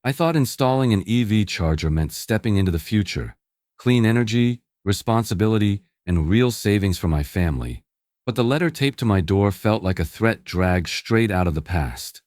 I thought installing an EV charger meant stepping into the future, clean energy, responsibility, and real savings for my family. But the letter taped to my door felt like a threat dragged straight out of the past.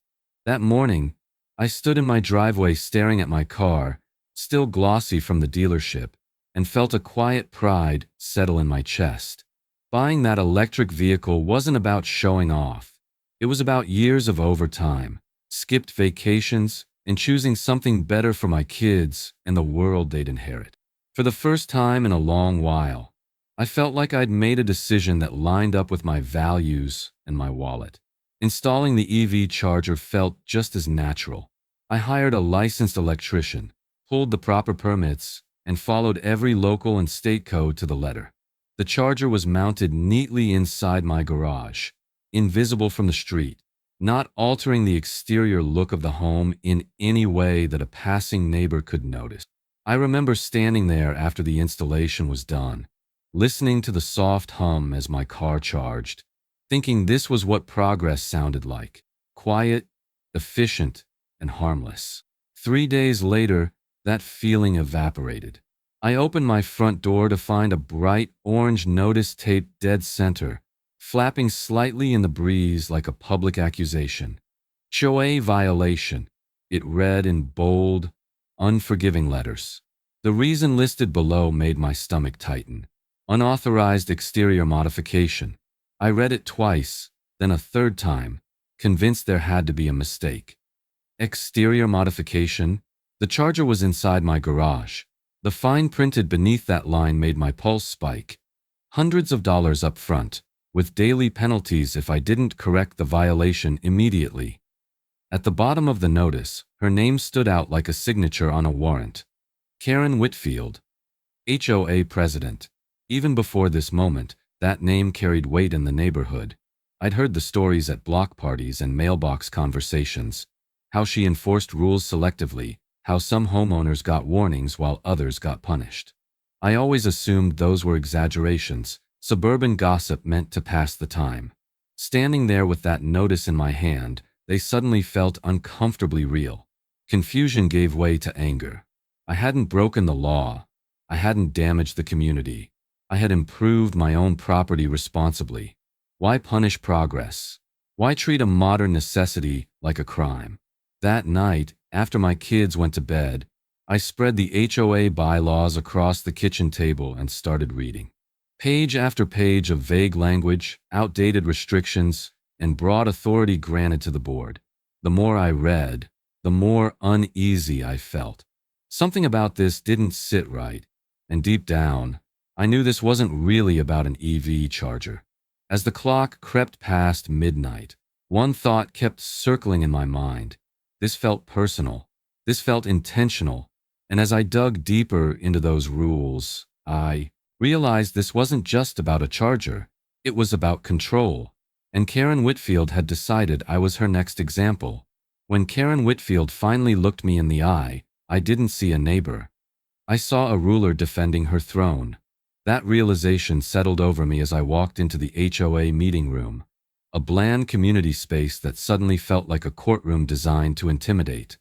That morning, I stood in my driveway staring at my car, still glossy from the dealership, and felt a quiet pride settle in my chest. Buying that electric vehicle wasn't about showing off. It was about years of overtime, skipped vacations, and choosing something better for my kids and the world they'd inherit. For the first time in a long while, I felt like I'd made a decision that lined up with my values and my wallet. Installing the EV charger felt just as natural. I hired a licensed electrician, pulled the proper permits, and followed every local and state code to the letter. The charger was mounted neatly inside my garage, invisible from the street, not altering the exterior look of the home in any way that a passing neighbor could notice. I remember standing there after the installation was done, listening to the soft hum as my car charged, thinking this was what progress sounded like: quiet, efficient, and harmless. 3 days later, that feeling evaporated. I opened my front door to find a bright orange notice taped dead center, flapping slightly in the breeze like a public accusation. HOA violation, it read in bold, unforgiving letters. The reason listed below made my stomach tighten. Unauthorized exterior modification. I read it twice, then a third time, convinced there had to be a mistake. Exterior modification? The charger was inside my garage. The fine printed beneath that line made my pulse spike. Hundreds of dollars up front, with daily penalties if I didn't correct the violation immediately. At the bottom of the notice, her name stood out like a signature on a warrant. Karen Whitfield, HOA president. Even before this moment, that name carried weight in the neighborhood. I'd heard the stories at block parties and mailbox conversations, how she enforced rules selectively, how some homeowners got warnings while others got punished. I always assumed those were exaggerations, suburban gossip meant to pass the time. Standing there with that notice in my hand, they suddenly felt uncomfortably real. Confusion gave way to anger. I hadn't broken the law. I hadn't damaged the community. I had improved my own property responsibly. Why punish progress? Why treat a modern necessity like a crime? That night, after my kids went to bed, I spread the HOA bylaws across the kitchen table and started reading. Page after page of vague language, outdated restrictions, and broad authority granted to the board. The more I read, the more uneasy I felt. Something about this didn't sit right, and deep down, I knew this wasn't really about an EV charger. As the clock crept past midnight, one thought kept circling in my mind. This felt personal. This felt intentional. And as I dug deeper into those rules, I realized this wasn't just about a charger. It was about control. And Karen Whitfield had decided I was her next example. When Karen Whitfield finally looked me in the eye, I didn't see a neighbor. I saw a ruler defending her throne. That realization settled over me as I walked into the HOA meeting room, a bland community space that suddenly felt like a courtroom designed to intimidate.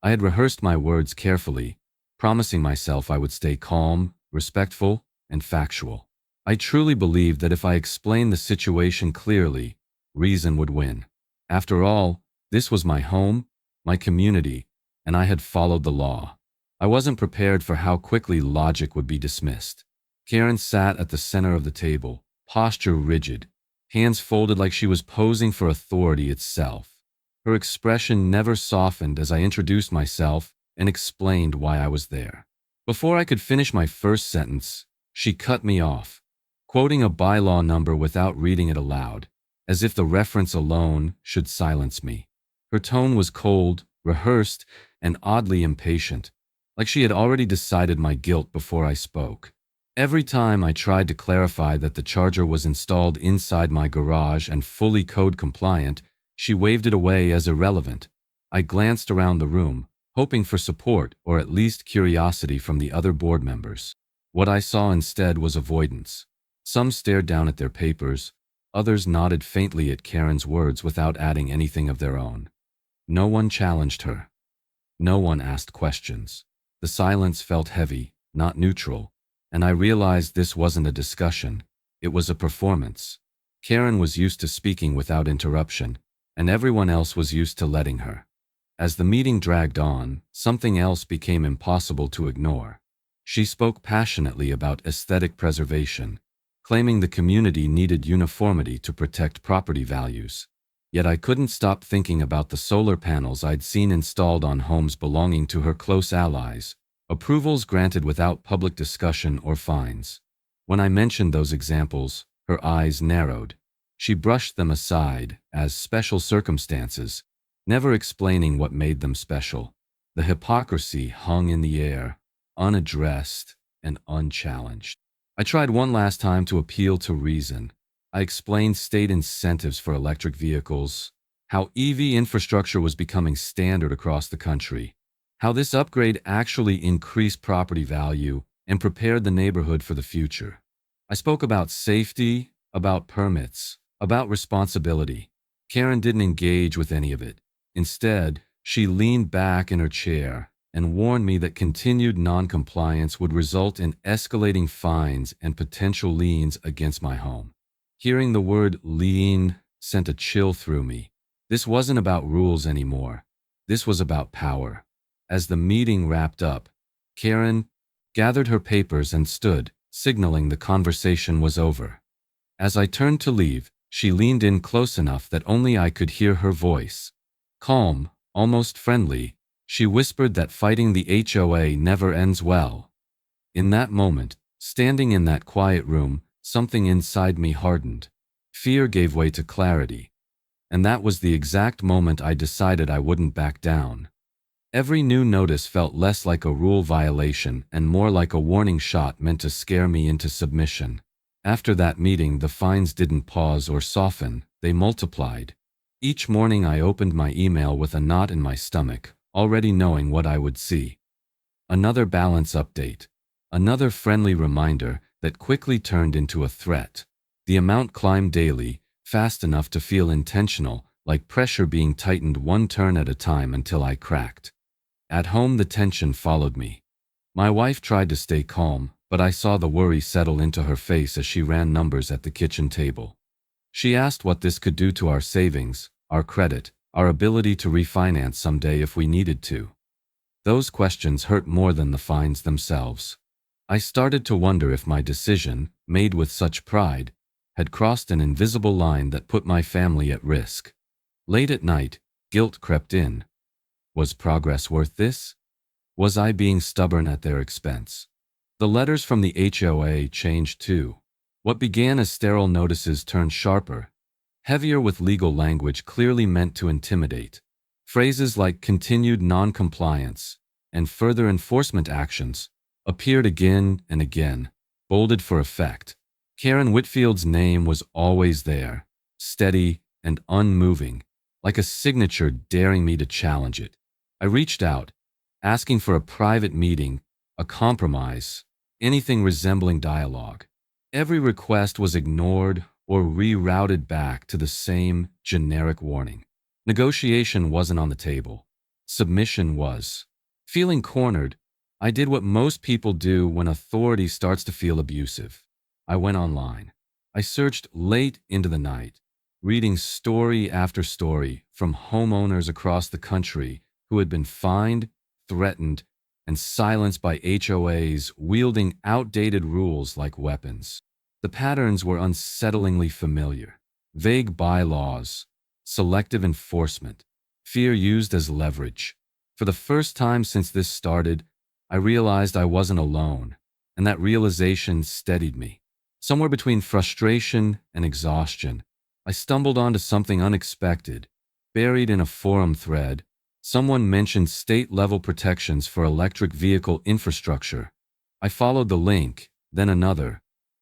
I had rehearsed my words carefully, promising myself I would stay calm, respectful, and factual. I truly believed that if I explained the situation clearly, reason would win. After all, this was my home, my community, and I had followed the law. I wasn't prepared for how quickly logic would be dismissed. Karen sat at the center of the table, posture rigid, hands folded like she was posing for authority itself. Her expression never softened as I introduced myself and explained why I was there. Before I could finish my first sentence, she cut me off, quoting a bylaw number without reading it aloud, as if the reference alone should silence me. Her tone was cold, rehearsed, and oddly impatient, like she had already decided my guilt before I spoke. Every time I tried to clarify that the charger was installed inside my garage and fully code compliant, she waved it away as irrelevant. I glanced around the room, hoping for support or at least curiosity from the other board members. What I saw instead was avoidance. Some stared down at their papers, others nodded faintly at Karen's words without adding anything of their own. No one challenged her. No one asked questions. The silence felt heavy, not neutral, and I realized this wasn't a discussion, it was a performance. Karen was used to speaking without interruption, and everyone else was used to letting her. As the meeting dragged on, something else became impossible to ignore. She spoke passionately about aesthetic preservation, claiming the community needed uniformity to protect property values. Yet I couldn't stop thinking about the solar panels I'd seen installed on homes belonging to her close allies, approvals granted without public discussion or fines. When I mentioned those examples, her eyes narrowed. She brushed them aside as special circumstances, never explaining what made them special. The hypocrisy hung in the air, unaddressed and unchallenged. I tried one last time to appeal to reason. I explained state incentives for electric vehicles, how EV infrastructure was becoming standard across the country, how this upgrade actually increased property value and prepared the neighborhood for the future. I spoke about safety, about permits, about responsibility. Karen didn't engage with any of it. Instead, she leaned back in her chair and warned me that continued non-compliance would result in escalating fines and potential liens against my home. Hearing the word lien sent a chill through me. This wasn't about rules anymore. This was about power. As the meeting wrapped up, Karen gathered her papers and stood, signaling the conversation was over. As I turned to leave, she leaned in close enough that only I could hear her voice. Calm, almost friendly, she whispered that fighting the HOA never ends well. In that moment, standing in that quiet room, something inside me hardened. Fear gave way to clarity. And that was the exact moment I decided I wouldn't back down. Every new notice felt less like a rule violation and more like a warning shot meant to scare me into submission. After that meeting, the fines didn't pause or soften, they multiplied. Each morning I opened my email with a knot in my stomach, already knowing what I would see. Another balance update. Another friendly reminder that quickly turned into a threat. The amount climbed daily, fast enough to feel intentional, like pressure being tightened one turn at a time until I cracked. At home, the tension followed me. My wife tried to stay calm, but I saw the worry settle into her face as she ran numbers at the kitchen table. She asked what this could do to our savings, our credit, our ability to refinance someday if we needed to. Those questions hurt more than the fines themselves. I started to wonder if my decision, made with such pride, had crossed an invisible line that put my family at risk. Late at night, guilt crept in. Was progress worth this? Was I being stubborn at their expense? The letters from the HOA changed too. What began as sterile notices turned sharper, heavier with legal language clearly meant to intimidate. Phrases like continued non-compliance and further enforcement actions appeared again and again, bolded for effect. Karen Whitfield's name was always there, steady and unmoving, like a signature daring me to challenge it. I reached out, asking for a private meeting, a compromise, anything resembling dialogue. Every request was ignored or rerouted back to the same generic warning. Negotiation wasn't on the table. Submission was. Feeling cornered, I did what most people do when authority starts to feel abusive. I went online. I searched late into the night, reading story after story from homeowners across the country who had been fined, threatened, and silenced by HOAs wielding outdated rules like weapons. The patterns were unsettlingly familiar. Vague bylaws, selective enforcement, fear used as leverage. For the first time since this started, I realized I wasn't alone, and that realization steadied me. Somewhere between frustration and exhaustion, I stumbled onto something unexpected. Buried in a forum thread, someone mentioned state-level protections for electric vehicle infrastructure. I followed the link, then another,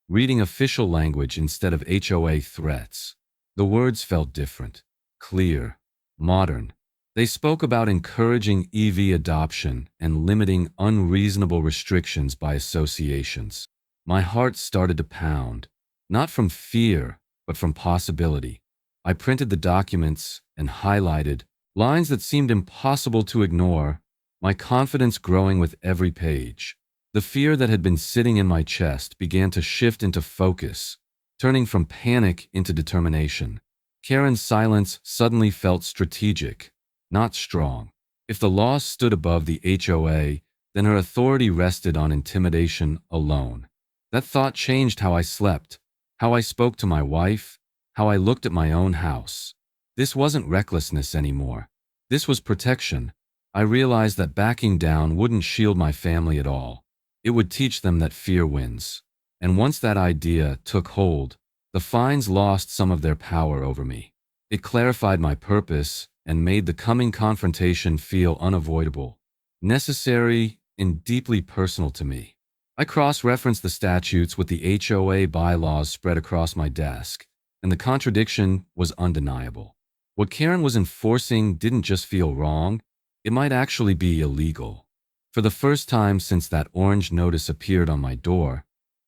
reading official language instead of HOA threats. The words felt different, clear, modern. They spoke about encouraging EV adoption and limiting unreasonable restrictions by associations. My heart started to pound, not from fear, but from possibility. I printed the documents and highlighted lines that seemed impossible to ignore. my confidence growing with every page. The fear that had been sitting in my chest began to shift into focus, turning from panic into determination. Karen's silence suddenly felt strategic, not strong. If the law stood above the HOA, then her authority rested on intimidation alone. That thought changed how I slept, how I spoke to my wife, how I looked at my own house. This wasn't recklessness anymore. This was protection. I realized that backing down wouldn't shield my family at all. It would teach them that fear wins. And once that idea took hold, the fines lost some of their power over me. It clarified my purpose and made the coming confrontation feel unavoidable, necessary, and deeply personal to me. I cross-referenced the statutes with the HOA bylaws spread across my desk, and the contradiction was undeniable. What Karen was enforcing didn't just feel wrong, it might actually be illegal. For the first time since that orange notice appeared on my door,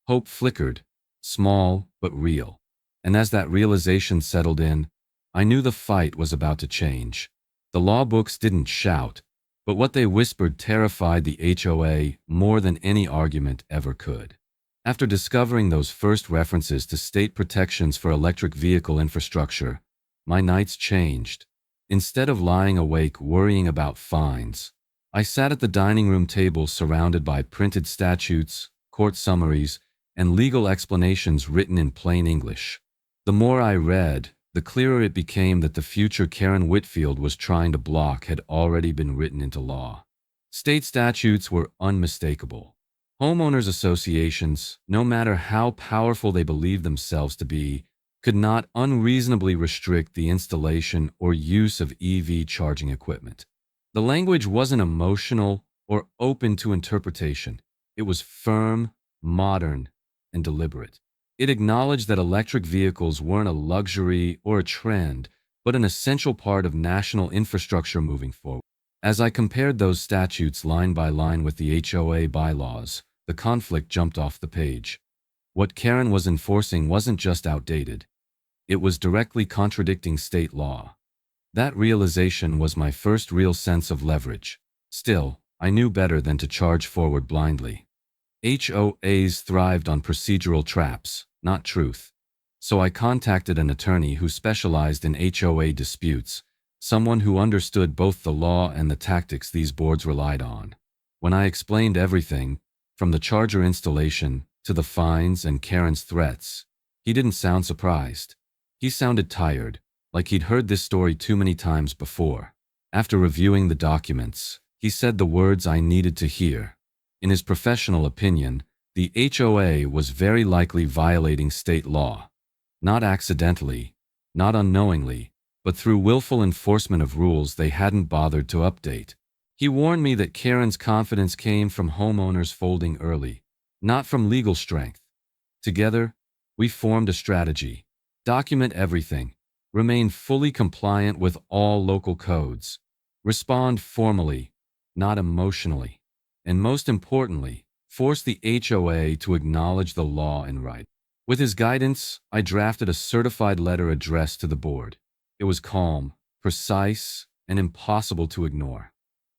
hope flickered, small but real. And as that realization settled in, I knew the fight was about to change. The law books didn't shout, but what they whispered terrified the HOA more than any argument ever could. After discovering those first references to state protections for electric vehicle infrastructure, my nights changed. Instead of lying awake worrying about fines, I sat at the dining room table surrounded by printed statutes, court summaries, and legal explanations written in plain English. The more I read, the clearer it became that the future Karen Whitfield was trying to block had already been written into law. State statutes were unmistakable. Homeowners associations, no matter how powerful they believed themselves to be, could not unreasonably restrict the installation or use of EV charging equipment. The language wasn't emotional or open to interpretation. It was firm, modern, and deliberate. It acknowledged that electric vehicles weren't a luxury or a trend, but an essential part of national infrastructure moving forward. As I compared those statutes line by line with the HOA bylaws, the conflict jumped off the page. What Karen was enforcing wasn't just outdated. It was directly contradicting state law. That realization was my first real sense of leverage. Still, I knew better than to charge forward blindly. HOAs thrived on procedural traps, not truth. So I contacted an attorney who specialized in HOA disputes, someone who understood both the law and the tactics these boards relied on. When I explained everything, from the charger installation to the fines and Karen's threats, he didn't sound surprised. He sounded tired, like he'd heard this story too many times before. After reviewing the documents, he said the words I needed to hear. In his professional opinion, the HOA was very likely violating state law. Not accidentally, not unknowingly, but through willful enforcement of rules they hadn't bothered to update. He warned me that Karen's confidence came from homeowners folding early, not from legal strength. Together, we formed a strategy. Document everything. Remain fully compliant with all local codes. Respond formally, not emotionally. And most importantly, force the HOA to acknowledge the law and right. With his guidance, I drafted a certified letter addressed to the board. It was calm, precise, and impossible to ignore.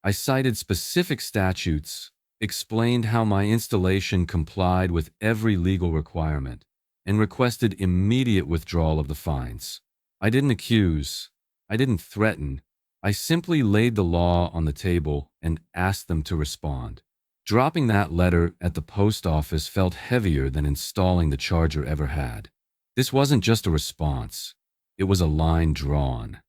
I cited specific statutes, explained how my installation complied with every legal requirement, and requested immediate withdrawal of the fines. I didn't accuse, I didn't threaten, I simply laid the law on the table and asked them to respond. Dropping that letter at the post office felt heavier than installing the charger ever had. This wasn't just a response, it was a line drawn.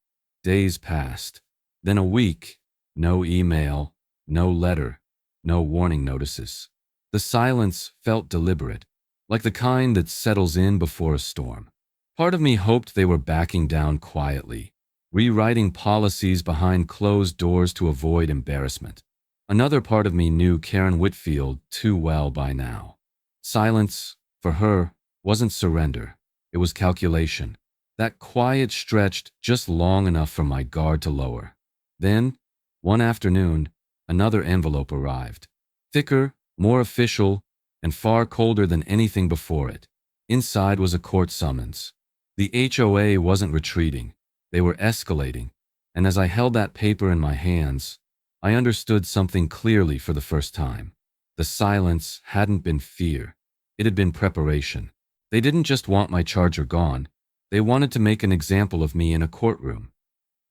Days passed, then a week, no email, no letter, no warning notices. The silence felt deliberate, like the kind that settles in before a storm. Part of me hoped they were backing down quietly, rewriting policies behind closed doors to avoid embarrassment. Another part of me knew Karen Whitfield too well by now. Silence, for her, wasn't surrender. It was calculation. That quiet stretched just long enough for my guard to lower. Then, one afternoon, another envelope arrived. Thicker, more official, and far colder than anything before it. Inside was a court summons. The HOA wasn't retreating. They were escalating. And as I held that paper in my hands, I understood something clearly for the first time. The silence hadn't been fear. It had been preparation. They didn't just want my charger gone. They wanted to make an example of me in a courtroom.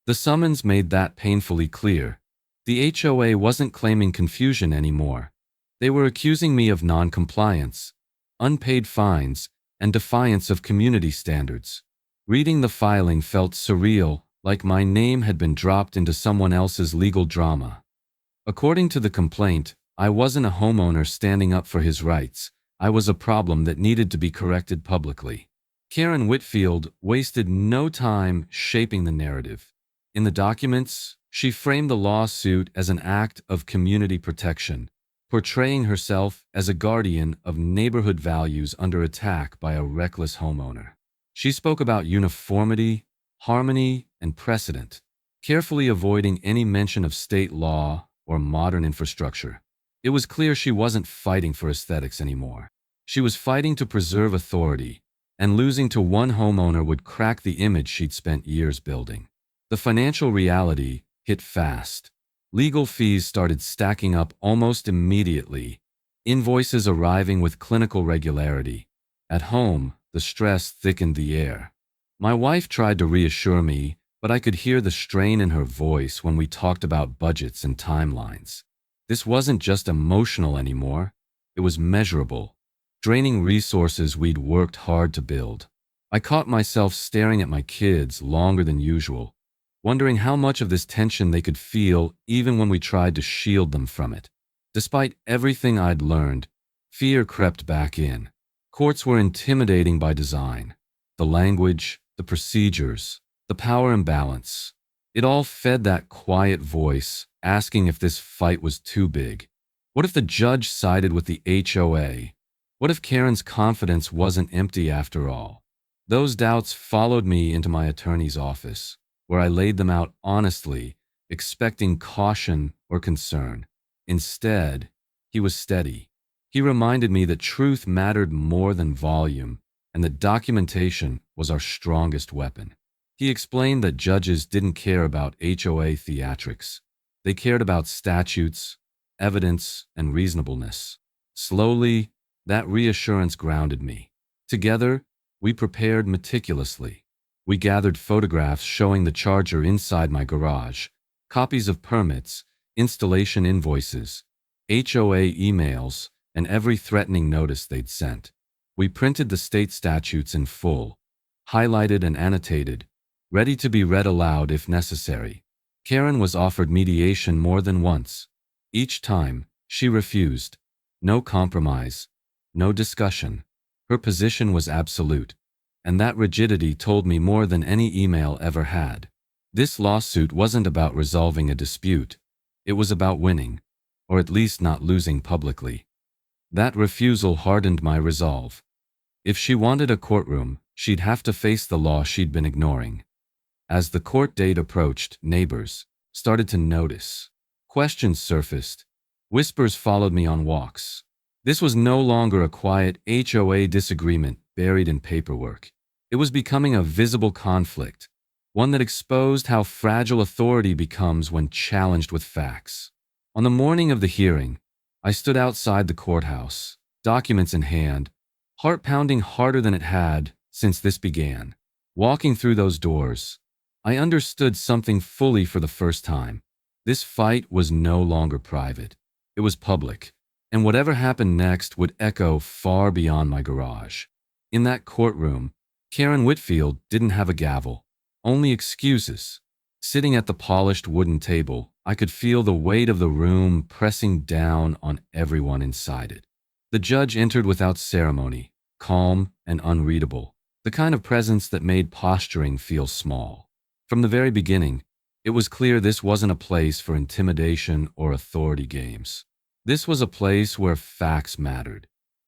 The summons made that painfully clear. The HOA wasn't claiming confusion anymore. They were accusing me of non-compliance, unpaid fines, and defiance of community standards. Reading the filing felt surreal, like my name had been dropped into someone else's legal drama. According to the complaint, I wasn't a homeowner standing up for his rights. I was a problem that needed to be corrected publicly. Karen Whitfield wasted no time shaping the narrative. In the documents, she framed the lawsuit as an act of community protection, portraying herself as a guardian of neighborhood values under attack by a reckless homeowner. She spoke about uniformity, harmony, and precedent, carefully avoiding any mention of state law or modern infrastructure. It was clear she wasn't fighting for aesthetics anymore. She was fighting to preserve authority, and losing to one homeowner would crack the image she'd spent years building. The financial reality hit fast. Legal fees started stacking up almost immediately, invoices arriving with clinical regularity. At home, the stress thickened the air. My wife tried to reassure me, but I could hear the strain in her voice when we talked about budgets and timelines. This wasn't just emotional anymore, it was measurable, draining resources we'd worked hard to build. I caught myself staring at my kids longer than usual, wondering how much of this tension they could feel even when we tried to shield them from it. Despite everything I'd learned, fear crept back in. Courts were intimidating by design. The language, the procedures, the power imbalance. It all fed that quiet voice, asking if this fight was too big. What if the judge sided with the HOA? What if Karen's confidence wasn't empty after all? Those doubts followed me into my attorney's office, where I laid them out honestly, expecting caution or concern. Instead, he was steady. He reminded me that truth mattered more than volume, and that documentation was our strongest weapon. He explained that judges didn't care about HOA theatrics. They cared about statutes, evidence, and reasonableness. Slowly, that reassurance grounded me. Together, we prepared meticulously. We gathered photographs showing the charger inside my garage, copies of permits, installation invoices, HOA emails, and every threatening notice they'd sent. We printed the state statutes in full, highlighted and annotated, ready to be read aloud if necessary. Karen was offered mediation more than once. Each time, she refused. No compromise, no discussion. Her position was absolute, and that rigidity told me more than any email ever had. This lawsuit wasn't about resolving a dispute. It was about winning, or at least not losing publicly. That refusal hardened my resolve. If she wanted a courtroom, she'd have to face the law she'd been ignoring. As the court date approached, neighbors started to notice. Questions surfaced. Whispers followed me on walks. This was no longer a quiet HOA disagreement buried in paperwork. It was becoming a visible conflict, one that exposed how fragile authority becomes when challenged with facts. On the morning of the hearing, I stood outside the courthouse, documents in hand, heart pounding harder than it had since this began. Walking through those doors, I understood something fully for the first time. This fight was no longer private. It was public, and whatever happened next would echo far beyond my garage. In that courtroom, Karen Whitfield didn't have a gavel, only excuses. Sitting at the polished wooden table, I could feel the weight of the room pressing down on everyone inside it. The judge entered without ceremony, calm and unreadable, the kind of presence that made posturing feel small. From the very beginning, it was clear this wasn't a place for intimidation or authority games. This was a place where facts mattered.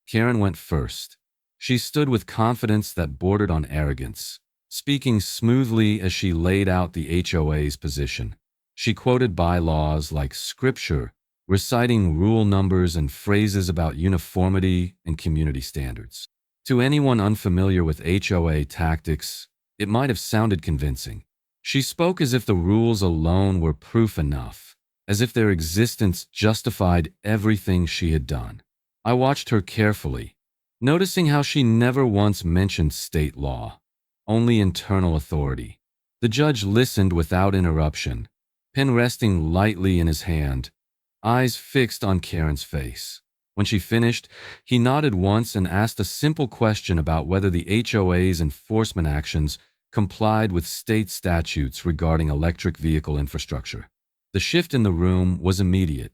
Karen went first. She stood with confidence that bordered on arrogance, speaking smoothly as she laid out the HOA's position. She quoted bylaws like scripture, reciting rule numbers and phrases about uniformity and community standards. To anyone unfamiliar with HOA tactics, it might have sounded convincing. She spoke as if the rules alone were proof enough. as if their existence justified everything she had done. I watched her carefully, noticing how she never once mentioned state law, only internal authority. The judge listened without interruption, pen resting lightly in his hand, eyes fixed on Karen's face. When she finished, he nodded once and asked a simple question about whether the HOA's enforcement actions complied with state statutes regarding electric vehicle infrastructure. The shift in the room was immediate.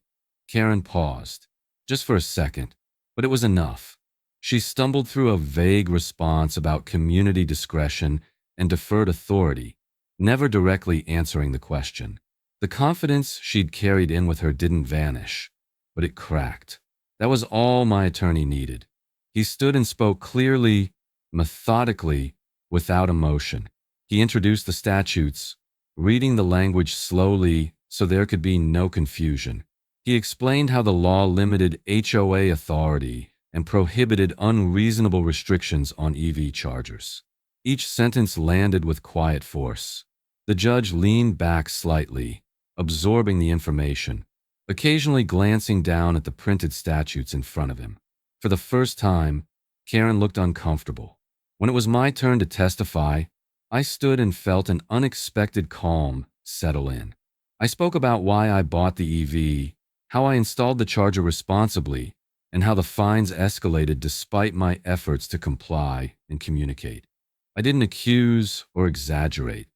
Karen paused, just for a second, but it was enough. She stumbled through a vague response about community discretion and deferred authority, never directly answering the question. The confidence she'd carried in with her didn't vanish, but it cracked. That was all my attorney needed. He stood and spoke clearly, methodically, without emotion. He introduced the statutes, reading the language slowly so there could be no confusion. He explained how the law limited HOA authority and prohibited unreasonable restrictions on EV chargers. Each sentence landed with quiet force. The judge leaned back slightly, absorbing the information, occasionally glancing down at the printed statutes in front of him. For the first time, Karen looked uncomfortable. When it was my turn to testify, I stood and felt an unexpected calm settle in. I spoke about why I bought the EV, how I installed the charger responsibly, and how the fines escalated despite my efforts to comply and communicate. I didn't accuse or exaggerate.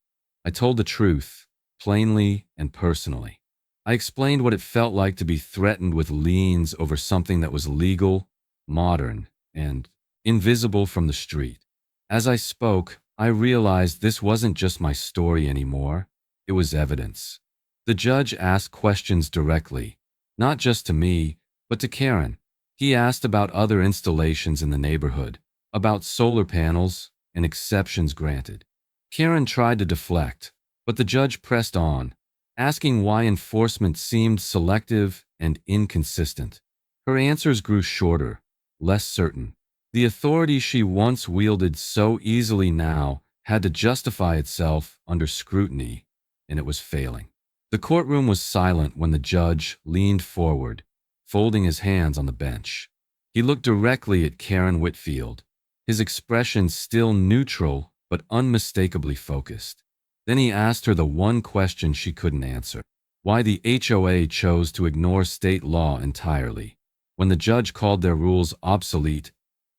I told the truth, plainly and personally. I explained what it felt like to be threatened with liens over something that was legal, modern, and invisible from the street. As I spoke, I realized this wasn't just my story anymore. It was evidence. The judge asked questions directly, not just to me, but to Karen. He asked about other installations in the neighborhood, about solar panels and exceptions granted. Karen tried to deflect, but the judge pressed on, asking why enforcement seemed selective and inconsistent. Her answers grew shorter, less certain. The authority she once wielded so easily now had to justify itself under scrutiny, and it was failing. The courtroom was silent when the judge leaned forward, folding his hands on the bench. He looked directly at Karen Whitfield, his expression still neutral but unmistakably focused. Then he asked her the one question she couldn't answer: why the HOA chose to ignore state law entirely. When the judge called their rules obsolete,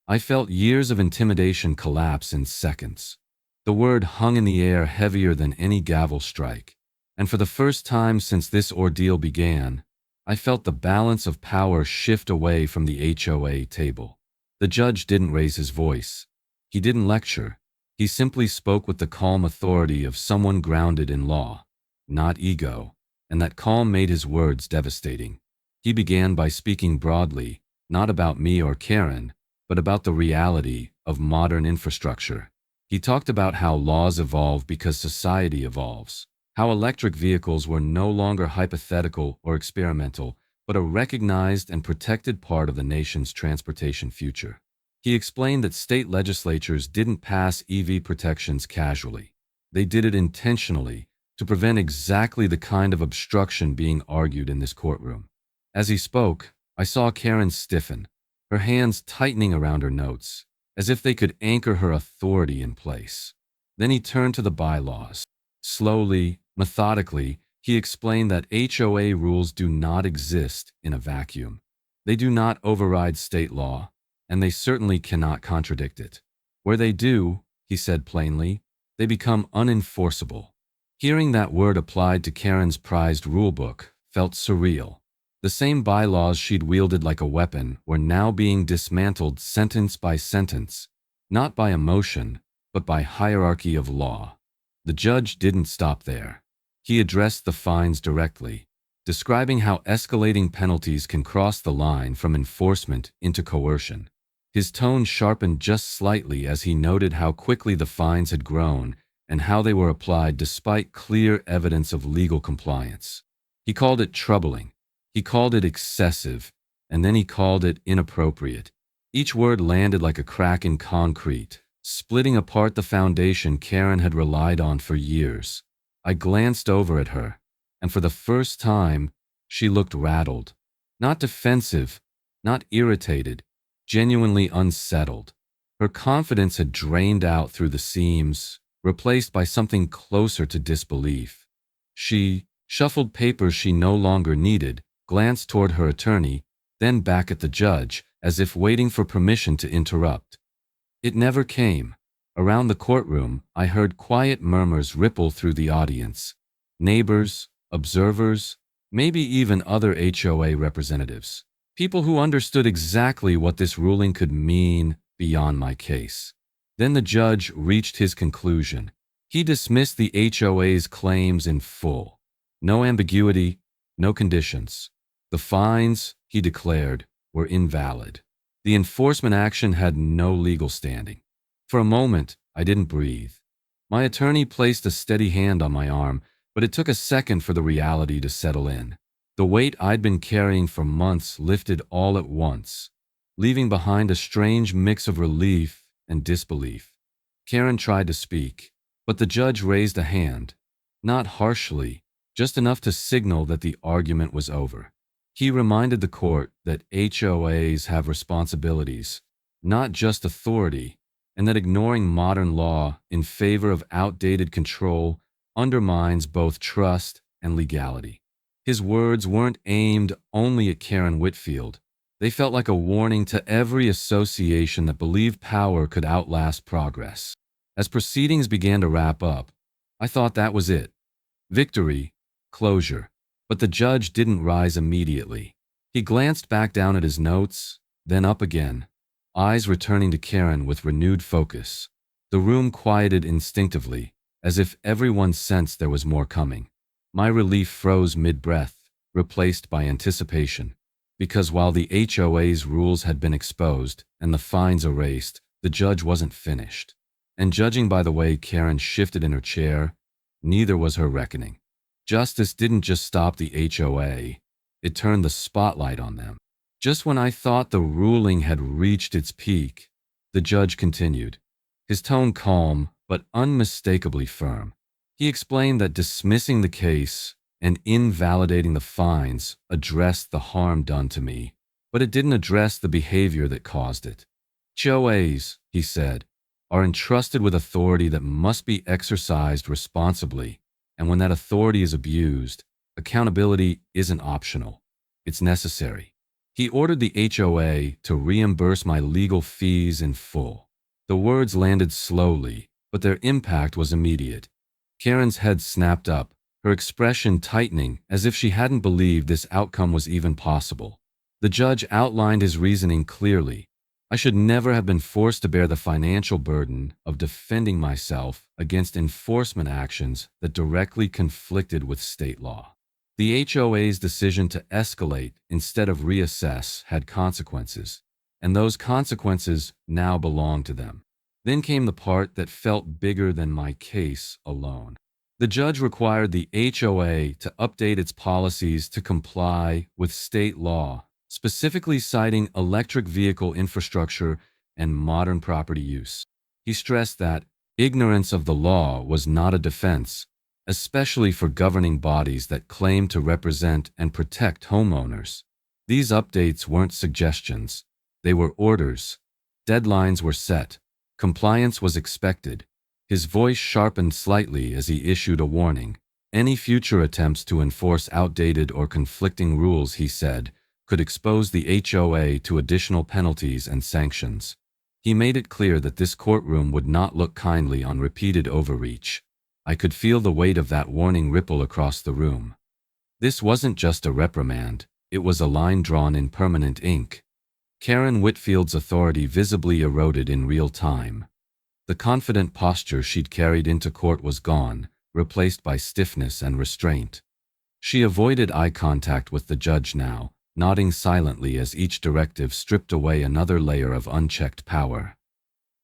I felt years of intimidation collapse in seconds. The word hung in the air heavier than any gavel strike, and for the first time since this ordeal began, I felt the balance of power shift away from the HOA table. The judge didn't raise his voice. He didn't lecture. He simply spoke with the calm authority of someone grounded in law, not ego, and that calm made his words devastating. He began by speaking broadly, not about me or Karen, but about the reality of modern infrastructure. He talked about how laws evolve because society evolves, how electric vehicles were no longer hypothetical or experimental, but a recognized and protected part of the nation's transportation future. He explained that state legislatures didn't pass EV protections casually. They did it intentionally to prevent exactly the kind of obstruction being argued in this courtroom. As he spoke, I saw Karen stiffen, her hands tightening around her notes, as if they could anchor her authority in place. Then he turned to the bylaws. Slowly, methodically, he explained that HOA rules do not exist in a vacuum. They do not override state law, and they certainly cannot contradict it. Where they do, he said plainly, they become unenforceable. Hearing that word applied to Karen's prized rulebook felt surreal. The same bylaws she'd wielded like a weapon were now being dismantled sentence by sentence, not by emotion, but by hierarchy of law. The judge didn't stop there. He addressed the fines directly, describing how escalating penalties can cross the line from enforcement into coercion. His tone sharpened just slightly as he noted how quickly the fines had grown and how they were applied despite clear evidence of legal compliance. He called it troubling. He called it excessive, and then he called it inappropriate. Each word landed like a crack in concrete, splitting apart the foundation Karen had relied on for years. I glanced over at her, and for the first time, She looked rattled. Not defensive, not irritated, genuinely unsettled. Her confidence had drained out through the seams, replaced by something closer to disbelief. She shuffled papers she no longer needed, glanced toward her attorney, then back at the judge, as if waiting for permission to interrupt. It never came. Around the courtroom, I heard quiet murmurs ripple through the audience. Neighbors, observers, maybe even other HOA representatives. People who understood exactly what this ruling could mean beyond my case. Then the judge reached his conclusion. He dismissed the HOA's claims in full. No ambiguity, no conditions. The fines, he declared, were invalid. The enforcement action had no legal standing. For a moment, I didn't breathe. My attorney placed a steady hand on my arm, but it took a second for the reality to settle in. The weight I'd been carrying for months lifted all at once, leaving behind a strange mix of relief and disbelief. Karen tried to speak, but the judge raised a hand, not harshly, just enough to signal that the argument was over. He reminded the court that HOAs have responsibilities, not just authority, and that ignoring modern law in favor of outdated control undermines both trust and legality. His words weren't aimed only at Karen Whitfield. They felt like a warning to every association that believed power could outlast progress. As proceedings began to wrap up, I thought that was it. Victory, closure. But the judge didn't rise immediately. He glanced back down at his notes, then up again, eyes returning to Karen with renewed focus. The room quieted instinctively, as if everyone sensed there was more coming. My relief froze mid-breath, replaced by anticipation. Because while the HOA's rules had been exposed and the fines erased, the judge wasn't finished. And judging by the way Karen shifted in her chair, neither was her reckoning. Justice didn't just stop the HOA, it turned the spotlight on them. Just when I thought the ruling had reached its peak, the judge continued, his tone calm but unmistakably firm. He explained that dismissing the case and invalidating the fines addressed the harm done to me, but it didn't address the behavior that caused it. HOAs, he said, are entrusted with authority that must be exercised responsibly, and when that authority is abused, accountability isn't optional, it's necessary. He ordered the HOA to reimburse my legal fees in full. The words landed slowly, but their impact was immediate. Karen's head snapped up, her expression tightening as if she hadn't believed this outcome was even possible. The judge outlined his reasoning clearly. I should never have been forced to bear the financial burden of defending myself against enforcement actions that directly conflicted with state law. The HOA's decision to escalate instead of reassess had consequences, and those consequences now belonged to them. Then came the part that felt bigger than my case alone. The judge required the HOA to update its policies to comply with state law, specifically citing electric vehicle infrastructure and modern property use. He stressed that ignorance of the law was not a defense, especially for governing bodies that claim to represent and protect homeowners. These updates weren't suggestions, they were orders. Deadlines were set, compliance was expected. His voice sharpened slightly as he issued a warning. Any future attempts to enforce outdated or conflicting rules, he said, could expose the HOA to additional penalties and sanctions. He made it clear that this courtroom would not look kindly on repeated overreach. I could feel the weight of that warning ripple across the room. This wasn't just a reprimand, it was a line drawn in permanent ink. Karen Whitfield's authority visibly eroded in real time. The confident posture she'd carried into court was gone, replaced by stiffness and restraint. She avoided eye contact with the judge now, nodding silently as each directive stripped away another layer of unchecked power.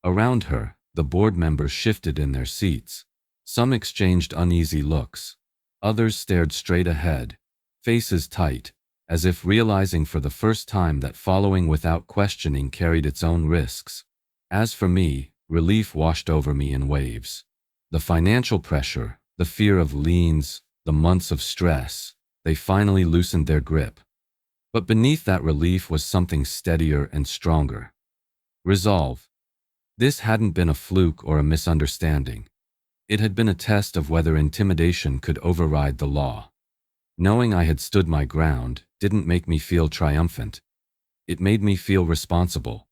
Around her, the board members shifted in their seats. Some exchanged uneasy looks. Others stared straight ahead, faces tight, as if realizing for the first time that following without questioning carried its own risks. As for me, relief washed over me in waves. The financial pressure, the fear of liens, the months of stress, They finally loosened their grip. But beneath that relief was something steadier and stronger. Resolve. This hadn't been a fluke or a misunderstanding. It had been a test of whether intimidation could override the law. Knowing I had stood my ground didn't make me feel triumphant. It made me feel responsible.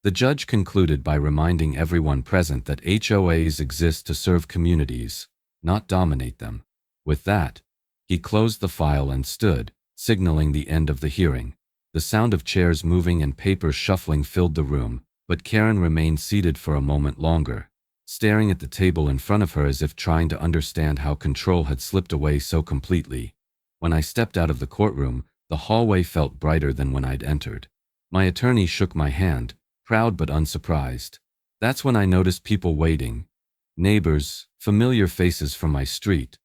The judge concluded by reminding everyone present that HOAs exist to serve communities, not dominate them. With that, he closed the file and stood, signaling the end of the hearing. The sound of chairs moving and papers shuffling filled the room, but Karen remained seated for a moment longer, staring at the table in front of her as if trying to understand how control had slipped away so completely. When I stepped out of the courtroom, the hallway felt brighter than when I'd entered. My attorney shook my hand, proud but unsurprised. That's when I noticed people waiting. Neighbors, familiar faces from my street,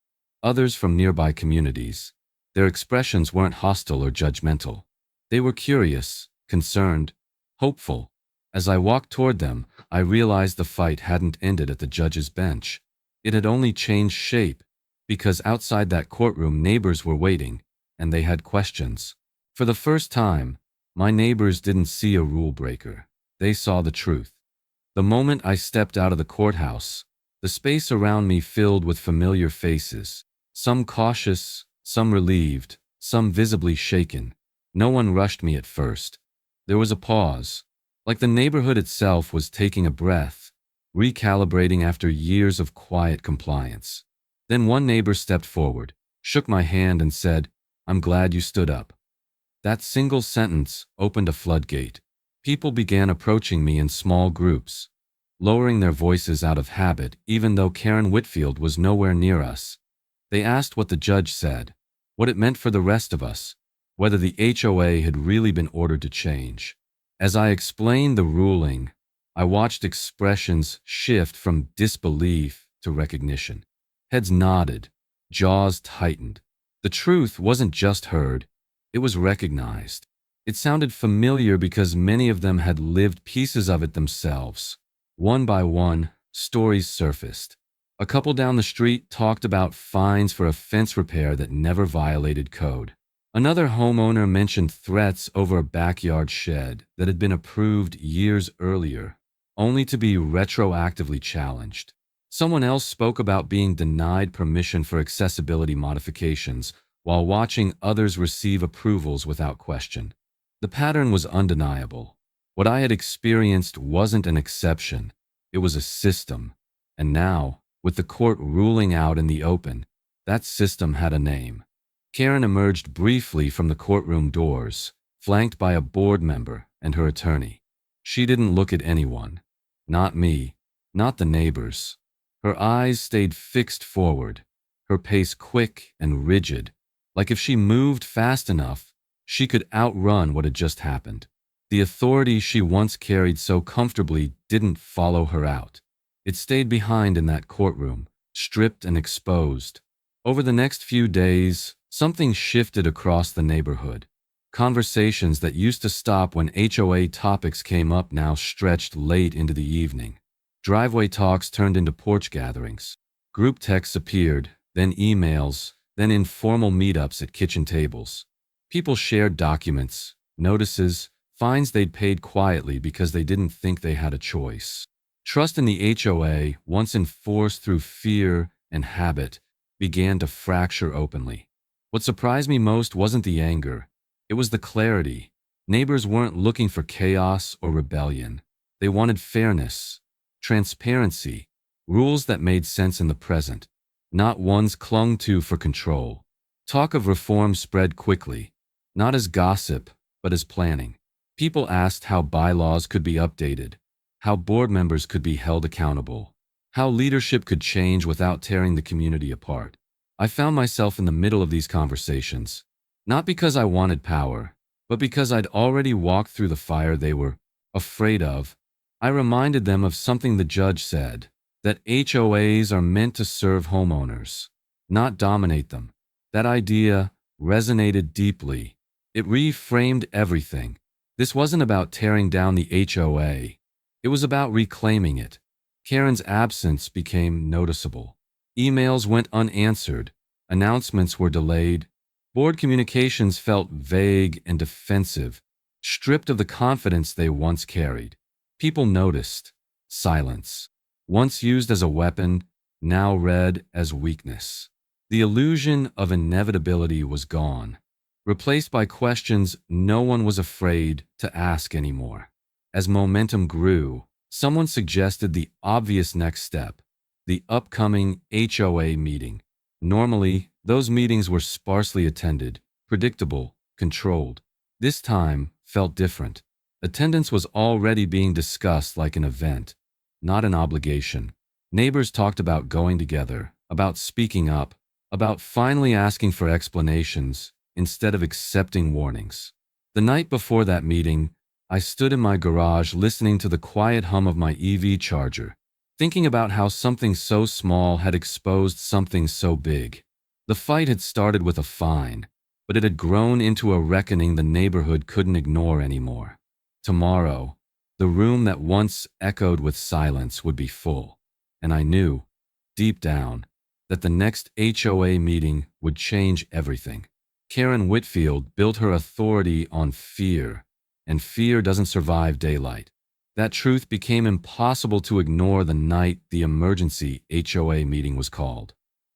others from nearby communities. Their expressions weren't hostile or judgmental. They were curious, concerned, hopeful. As I walked toward them, I realized the fight hadn't ended at the judge's bench. It had only changed shape, because outside that courtroom neighbors were waiting, and they had questions. For the first time, my neighbors didn't see a rule breaker. They saw the truth. The moment I stepped out of the courthouse, the space around me filled with familiar faces, some cautious, some relieved, some visibly shaken. No one rushed me at first. There was a pause, like the neighborhood itself was taking a breath, recalibrating after years of quiet compliance. Then one neighbor stepped forward, shook my hand and said, "I'm glad you stood up." That single sentence opened a floodgate. People began approaching me in small groups, lowering their voices out of habit even though Karen Whitfield was nowhere near us. They asked what the judge said, what it meant for the rest of us, whether the HOA had really been ordered to change. As I explained the ruling, I watched expressions shift from disbelief to recognition. Heads nodded, jaws tightened. The truth wasn't just heard, it was recognized. It sounded familiar because many of them had lived pieces of it themselves. One by one, stories surfaced. A couple down the street talked about fines for a fence repair that never violated code. Another homeowner mentioned threats over a backyard shed that had been approved years earlier, only to be retroactively challenged. Someone else spoke about being denied permission for accessibility modifications while watching others receive approvals without question. The pattern was undeniable. What I had experienced wasn't an exception, it was a system. And now, with the court ruling out in the open, that system had a name. Karen emerged briefly from the courtroom doors, flanked by a board member and her attorney. She didn't look at anyone. Not me, not the neighbors. Her eyes stayed fixed forward, her pace quick and rigid, like if she moved fast enough, she could outrun what had just happened. The authority she once carried so comfortably didn't follow her out. It stayed behind in that courtroom, stripped and exposed. Over the next few days, something shifted across the neighborhood. Conversations that used to stop when HOA topics came up now stretched late into the evening. Driveway talks turned into porch gatherings. Group texts appeared, then emails, then informal meetups at kitchen tables. People shared documents, notices, fines they'd paid quietly because they didn't think they had a choice. Trust in the HOA, once enforced through fear and habit, began to fracture openly. What surprised me most wasn't the anger. It was the clarity. Neighbors weren't looking for chaos or rebellion. They wanted fairness, transparency, rules that made sense in the present, not ones clung to for control. Talk of reform spread quickly, not as gossip, but as planning. People asked how bylaws could be updated, how board members could be held accountable, how leadership could change without tearing the community apart. I found myself in the middle of these conversations, not because I wanted power, but because I'd already walked through the fire they were afraid of. I reminded them of something the judge said, that HOAs are meant to serve homeowners, not dominate them. That idea resonated deeply. It reframed everything. This wasn't about tearing down the HOA. It was about reclaiming it. Karen's absence became noticeable. Emails went unanswered. Announcements were delayed. Board communications felt vague and defensive, stripped of the confidence they once carried. People noticed. Silence. Once used as a weapon, now read as weakness. The illusion of inevitability was gone, replaced by questions no one was afraid to ask anymore. As momentum grew, someone suggested the obvious next step, the upcoming HOA meeting. Normally, those meetings were sparsely attended, predictable, controlled. This time felt different. Attendance was already being discussed like an event, not an obligation. Neighbors talked about going together, about speaking up, about finally asking for explanations instead of accepting warnings. The night before that meeting, I stood in my garage listening to the quiet hum of my EV charger, thinking about how something so small had exposed something so big. The fight had started with a fine, but it had grown into a reckoning the neighborhood couldn't ignore anymore. Tomorrow, the room that once echoed with silence would be full, and I knew, deep down, that the next HOA meeting would change everything. Karen Whitfield built her authority on fear, and fear doesn't survive daylight. That truth became impossible to ignore the night the emergency HOA meeting was called.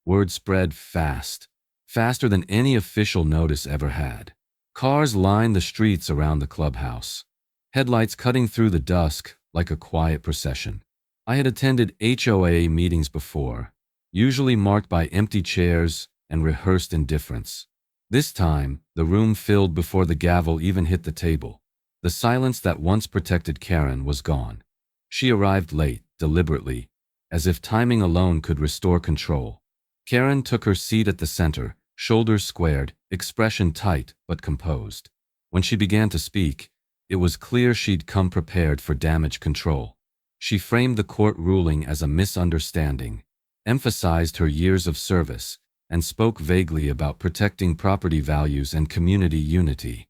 Word spread fast, faster than any official notice ever had. Cars lined the streets around the clubhouse, headlights cutting through the dusk like a quiet procession. I had attended HOA meetings before, usually marked by empty chairs and rehearsed indifference. This time, the room filled before the gavel even hit the table. The silence that once protected Karen was gone. She arrived late, deliberately, as if timing alone could restore control. Karen took her seat at the center, shoulders squared, expression tight but composed. When she began to speak, it was clear she'd come prepared for damage control. She framed the court ruling as a misunderstanding, emphasized her years of service, and spoke vaguely about protecting property values and community unity.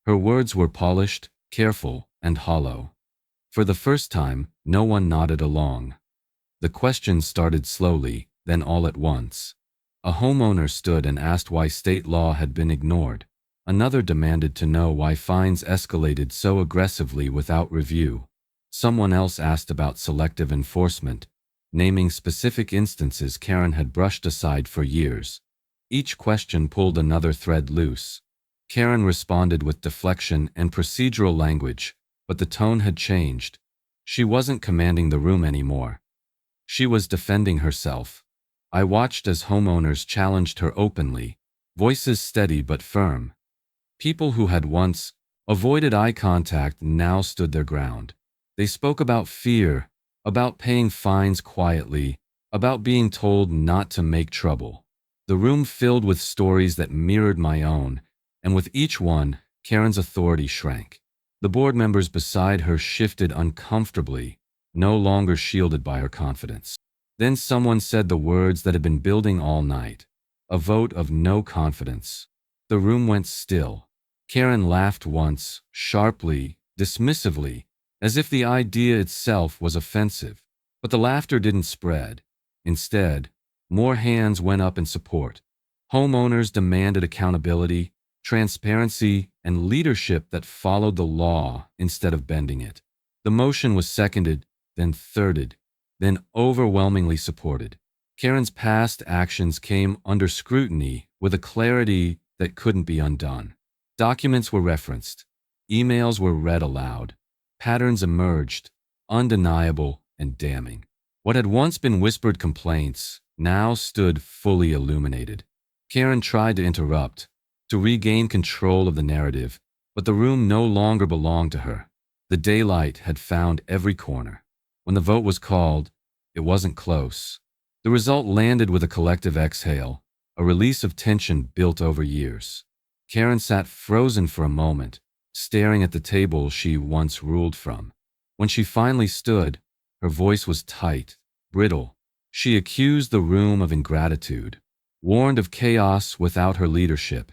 Her words were polished, careful, and hollow. For the first time, no one nodded along. The questions started slowly, then all at once. A homeowner stood and asked why state law had been ignored. Another demanded to know why fines escalated so aggressively without review. Someone else asked about selective enforcement, naming specific instances Karen had brushed aside for years. Each question pulled another thread loose. Karen responded with deflection and procedural language, but the tone had changed. She wasn't commanding the room anymore. She was defending herself. I watched as homeowners challenged her openly, voices steady but firm. People who had once avoided eye contact now stood their ground. They spoke about fear, about paying fines quietly, about being told not to make trouble. The room filled with stories that mirrored my own, and with each one, Karen's authority shrank. The board members beside her shifted uncomfortably, no longer shielded by her confidence. Then someone said the words that had been building all night, a vote of no confidence. The room went still. Karen laughed once, sharply, dismissively, as if the idea itself was offensive. But the laughter didn't spread. Instead, more hands went up in support. Homeowners demanded accountability, transparency, and leadership that followed the law instead of bending it. The motion was seconded, then thirded, then overwhelmingly supported. Karen's past actions came under scrutiny with a clarity that couldn't be undone. Documents were referenced. Emails were read aloud. Patterns emerged, undeniable and damning. What had once been whispered complaints now stood fully illuminated. Karen tried to interrupt, to regain control of the narrative, but the room no longer belonged to her. The daylight had found every corner. When the vote was called, it wasn't close. The result landed with a collective exhale, a release of tension built over years. Karen sat frozen for a moment, staring at the table she once ruled from. When she finally stood, her voice was tight, brittle. She accused the room of ingratitude, warned of chaos without her leadership,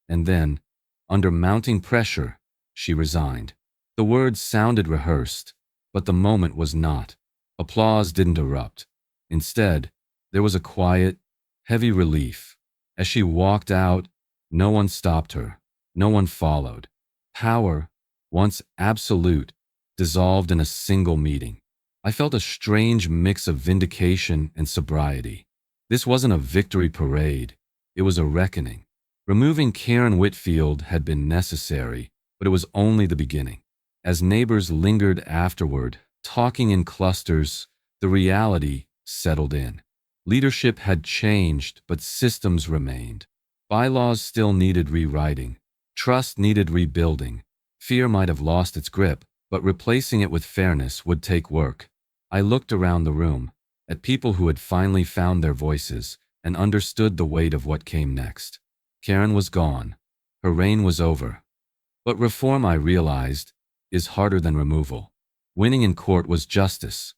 and then, under mounting pressure, she resigned. The words sounded rehearsed, but the moment was not. Applause didn't erupt. Instead, there was a quiet, heavy relief. As she walked out, No one stopped her. No one followed. Power, once absolute, dissolved in a single meeting. I felt a strange mix of vindication and sobriety. This wasn't a victory parade. It was a reckoning. Removing Karen Whitfield had been necessary, but it was only the beginning. As neighbors lingered afterward, talking in clusters, the reality settled in. Leadership had changed, but systems remained. Bylaws still needed rewriting. Trust needed rebuilding. Fear might have lost its grip, but replacing it with fairness would take work. I looked around the room, at people who had finally found their voices and understood the weight of what came next. Karen was gone. Her reign was over. But reform, I realized, is harder than removal. Winning in court was justice.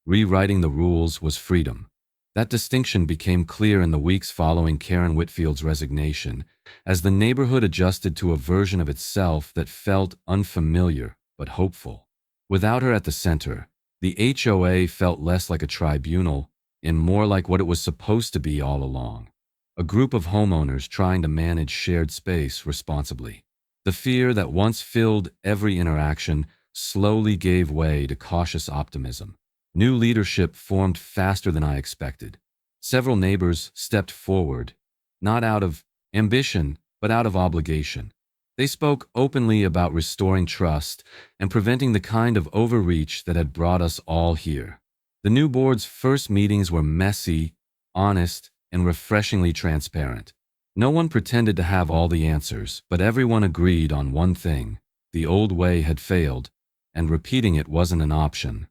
Rewriting the rules was freedom. That distinction became clear in the weeks following Karen Whitfield's resignation, as the neighborhood adjusted to a version of itself that felt unfamiliar but hopeful. Without her at the center, the HOA felt less like a tribunal and more like what it was supposed to be all along: a group of homeowners trying to manage shared space responsibly. The fear that once filled every interaction slowly gave way to cautious optimism. New leadership formed faster than I expected. Several neighbors stepped forward, not out of ambition, but out of obligation. They spoke openly about restoring trust and preventing the kind of overreach that had brought us all here. The new board's first meetings were messy, honest, and refreshingly transparent. No one pretended to have all the answers, but everyone agreed on one thing: the old way had failed, and repeating it wasn't an option.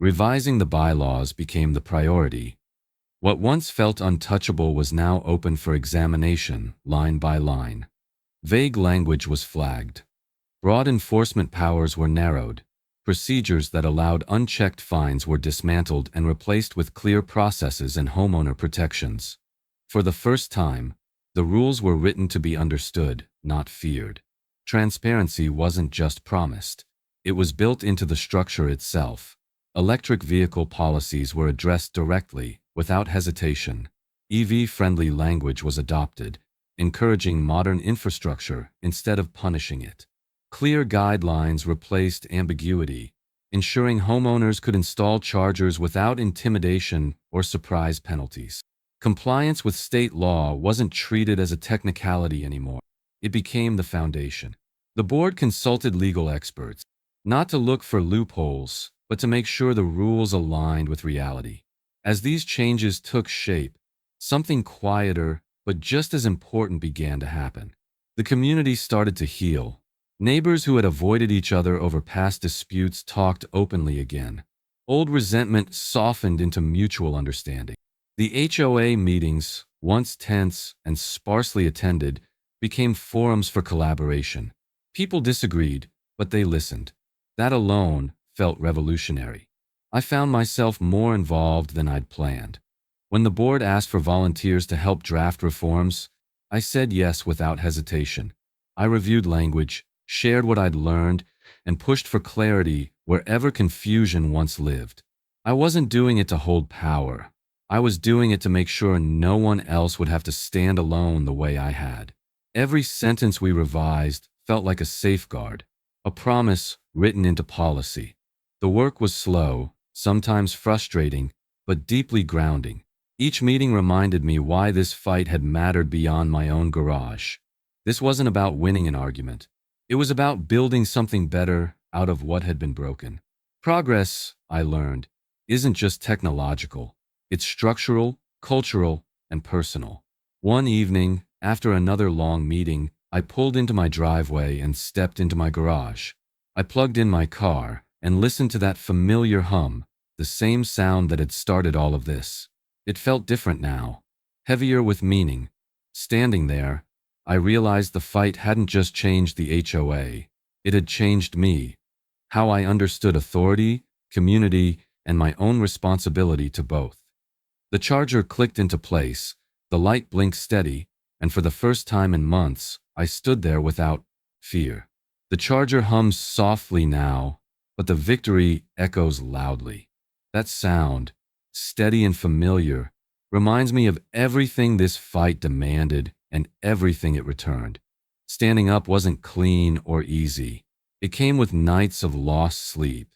Revising the bylaws became the priority. What once felt untouchable was now open for examination, line by line. Vague language was flagged. Broad enforcement powers were narrowed. Procedures that allowed unchecked fines were dismantled and replaced with clear processes and homeowner protections. For the first time, the rules were written to be understood, not feared. Transparency wasn't just promised. It was built into the structure itself. Electric vehicle policies were addressed directly, without hesitation. EV-friendly language was adopted, encouraging modern infrastructure instead of punishing it. Clear guidelines replaced ambiguity, ensuring homeowners could install chargers without intimidation or surprise penalties. Compliance with state law wasn't treated as a technicality anymore. It became the foundation. The board consulted legal experts, not to look for loopholes, but to make sure the rules aligned with reality. As these changes took shape, something quieter but just as important began to happen. The community started to heal. Neighbors who had avoided each other over past disputes talked openly again. Old resentment softened into mutual understanding. The HOA meetings, once tense and sparsely attended, became forums for collaboration. People disagreed, but they listened. That alone felt revolutionary. I found myself more involved than I'd planned. When the board asked for volunteers to help draft reforms, I said yes without hesitation. I reviewed language, shared what I'd learned, and pushed for clarity wherever confusion once lived. I wasn't doing it to hold power. I was doing it to make sure no one else would have to stand alone the way I had. Every sentence we revised felt like a safeguard, a promise written into policy. The work was slow, sometimes frustrating, but deeply grounding. Each meeting reminded me why this fight had mattered beyond my own garage. This wasn't about winning an argument. It was about building something better out of what had been broken. Progress, I learned, isn't just technological. It's structural, cultural, and personal. One evening, after another long meeting, I pulled into my driveway and stepped into my garage. I plugged in my car and listened to that familiar hum, the same sound that had started all of this. It felt different now, heavier with meaning. Standing there, I realized the fight hadn't just changed the HOA, it had changed me, how I understood authority, community, and my own responsibility to both. The charger clicked into place, the light blinked steady, and for the first time in months, I stood there without fear. The charger hums softly now, but the victory echoes loudly. That sound, steady and familiar, reminds me of everything this fight demanded and everything it returned. Standing up wasn't clean or easy. It came with nights of lost sleep,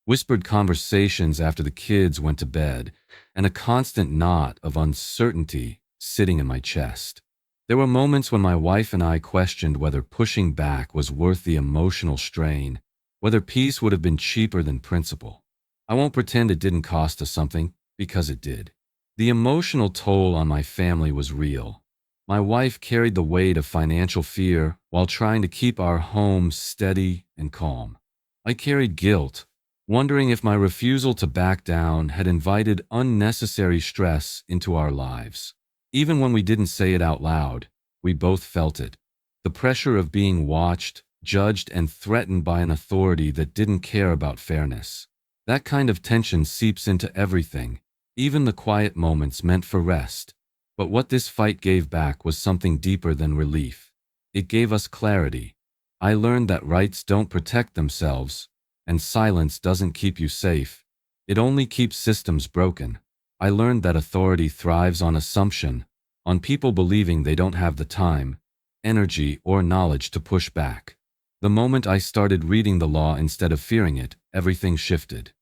whispered conversations after the kids went to bed, and a constant knot of uncertainty sitting in my chest. There were moments when my wife and I questioned whether pushing back was worth the emotional strain, whether peace would have been cheaper than principle. I won't pretend it didn't cost us something, because it did. The emotional toll on my family was real. My wife carried the weight of financial fear while trying to keep our home steady and calm. I carried guilt, wondering if my refusal to back down had invited unnecessary stress into our lives. Even when we didn't say it out loud, we both felt it. The pressure of being watched, judged, and threatened by an authority that didn't care about fairness. That kind of tension seeps into everything, even the quiet moments meant for rest. But what this fight gave back was something deeper than relief. It gave us clarity. I learned that rights don't protect themselves, and silence doesn't keep you safe. It only keeps systems broken. I learned that authority thrives on assumption, on people believing they don't have the time, energy, or knowledge to push back. The moment I started reading the law instead of fearing it, everything shifted.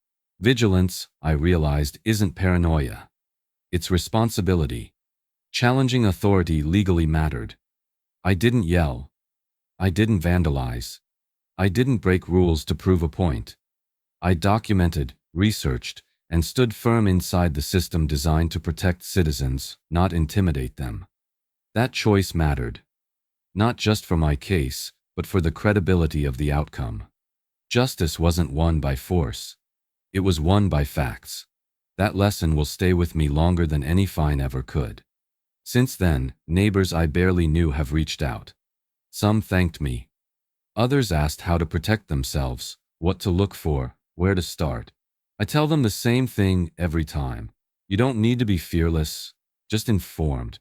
Vigilance, I realized, isn't paranoia. It's responsibility. Challenging authority legally mattered. I didn't yell. I didn't vandalize. I didn't break rules to prove a point. I documented, researched, and stood firm inside the system designed to protect citizens, not intimidate them. That choice mattered. Not just for my case, but for the credibility of the outcome. Justice wasn't won by force. It was won by facts. That lesson will stay with me longer than any fine ever could. Since then, neighbors I barely knew have reached out. Some thanked me. Others asked how to protect themselves, what to look for, where to start. I tell them the same thing every time. You don't need to be fearless, just informed.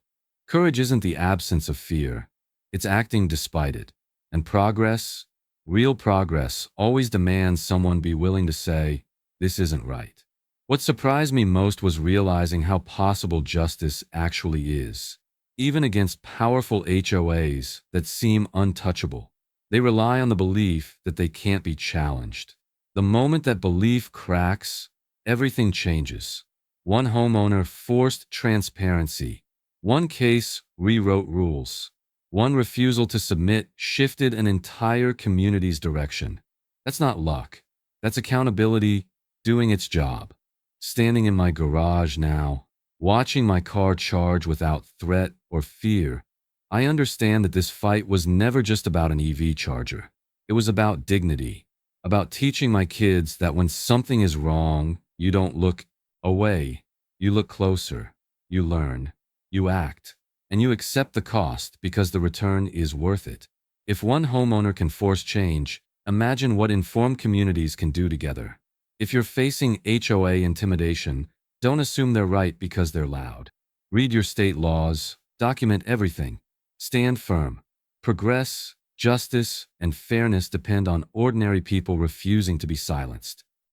Courage isn't the absence of fear. It's acting despite it. And progress, real progress, always demands someone be willing to say, "This isn't right." What surprised me most was realizing how possible justice actually is, even against powerful HOAs that seem untouchable. They rely on the belief that they can't be challenged. The moment that belief cracks, everything changes. One homeowner forced transparency. One case rewrote rules. One refusal to submit shifted an entire community's direction. That's not luck. That's accountability doing its job. Standing in my garage now, watching my car charge without threat or fear, I understand that this fight was never just about an EV charger. It was about dignity, about teaching my kids that when something is wrong, you don't look away. You look closer, you learn, you act, and you accept the cost because the return is worth it. If one homeowner can force change, imagine what informed communities can do together. If you're facing HOA intimidation, don't assume they're right because they're loud. Read your state laws, document everything, stand firm. Progress, justice, and fairness depend on ordinary people refusing to be silenced.